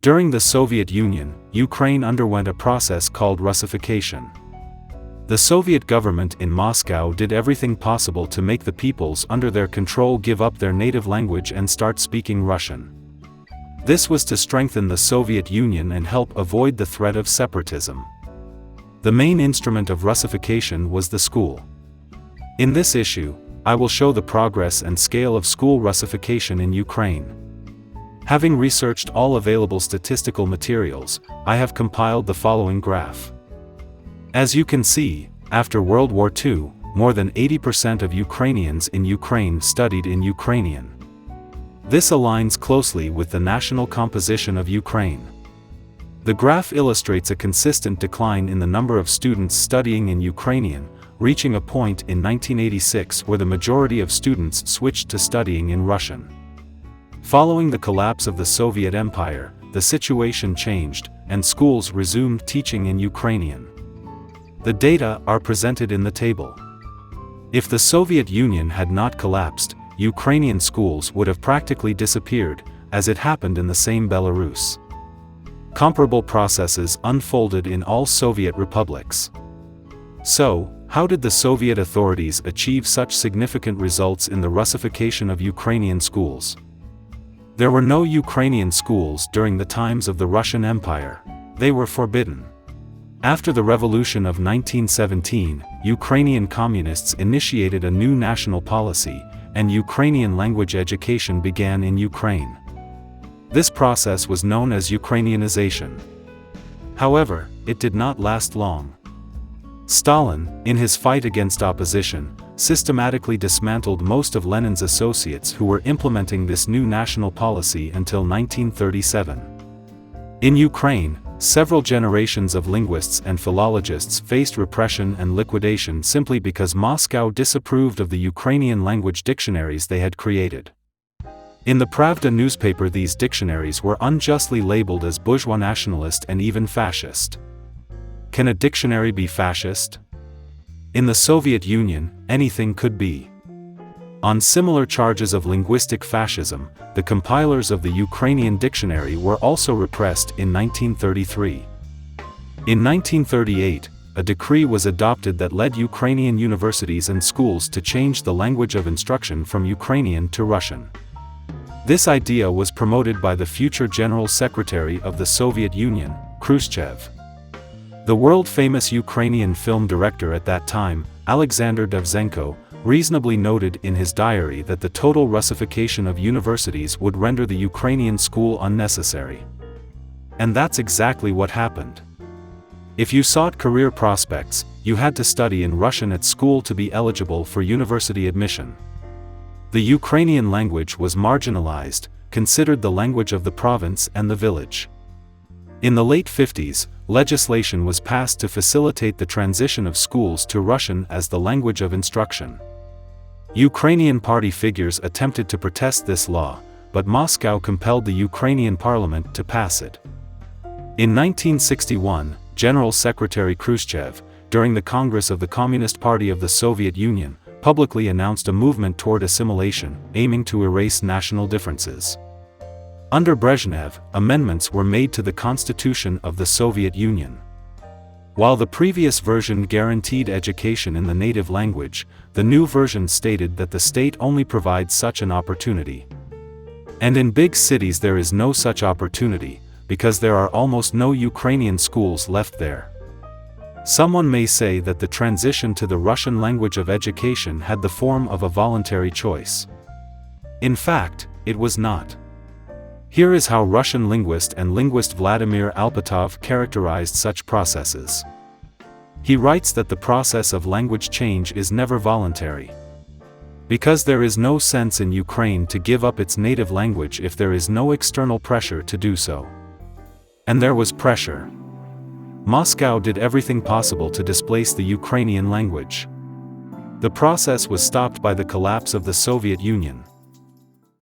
During the Soviet Union, Ukraine underwent a process called Russification. The Soviet government in Moscow did everything possible to make the peoples under their control give up their native language and start speaking Russian. This was to strengthen the Soviet Union and help avoid the threat of separatism. The main instrument of Russification was the school. In this issue, I will show the progress and scale of school Russification in Ukraine. Having researched all available statistical materials, I have compiled the following graph. As you can see, after World War II, more than 80% of Ukrainians in Ukraine studied in Ukrainian. This aligns closely with the national composition of Ukraine. The graph illustrates a consistent decline in the number of students studying in Ukrainian, reaching a point in 1986 where the majority of students switched to studying in Russian. Following the collapse of the Soviet Empire, the situation changed, and schools resumed teaching in Ukrainian. The data are presented in the table. If the Soviet Union had not collapsed, Ukrainian schools would have practically disappeared, as it happened in the same Belarus. Comparable processes unfolded in all Soviet republics. So, how did the Soviet authorities achieve such significant results in the Russification of Ukrainian schools? There were no Ukrainian schools during the times of the Russian Empire. They were forbidden. After the revolution of 1917, Ukrainian communists initiated a new national policy, and Ukrainian language education began in Ukraine. This process was known as Ukrainianization. However, it did not last long. Stalin, in his fight against opposition, systematically dismantled most of Lenin's associates who were implementing this new national policy until 1937. In Ukraine, several generations of linguists and philologists faced repression and liquidation simply because Moscow disapproved of the Ukrainian language dictionaries they had created. In the Pravda newspaper, these dictionaries were unjustly labeled as bourgeois nationalist and even fascist. Can a dictionary be fascist? In the Soviet Union, anything could be. On similar charges of linguistic fascism, the compilers of the Ukrainian dictionary were also repressed in 1933. In 1938, a decree was adopted that led Ukrainian universities and schools to change the language of instruction from Ukrainian to Russian. This idea was promoted by the future General Secretary of the Soviet Union, Khrushchev. The world-famous Ukrainian film director at that time, Alexander Dovzhenko, reasonably noted in his diary that the total Russification of universities would render the Ukrainian school unnecessary. And that's exactly what happened. If you sought career prospects, you had to study in Russian at school to be eligible for university admission. The Ukrainian language was marginalized, considered the language of the province and the village. In the late 50s, legislation was passed to facilitate the transition of schools to Russian as the language of instruction. Ukrainian party figures attempted to protest this law, but Moscow compelled the Ukrainian parliament to pass it. In 1961, General Secretary Khrushchev, during the Congress of the Communist Party of the Soviet Union, publicly announced a movement toward assimilation, aiming to erase national differences. Under Brezhnev, amendments were made to the Constitution of the Soviet Union. While the previous version guaranteed education in the native language, the new version stated that the state only provides such an opportunity. And in big cities there is no such opportunity, because there are almost no Ukrainian schools left there. Someone may say that the transition to the Russian language of education had the form of a voluntary choice. In fact, it was not. Here is how Russian linguist and linguist Vladimir Alpatov characterized such processes. He writes that the process of language change is never voluntary. Because there is no sense in Ukraine to give up its native language if there is no external pressure to do so. And there was pressure. Moscow did everything possible to displace the Ukrainian language. The process was stopped by the collapse of the Soviet Union.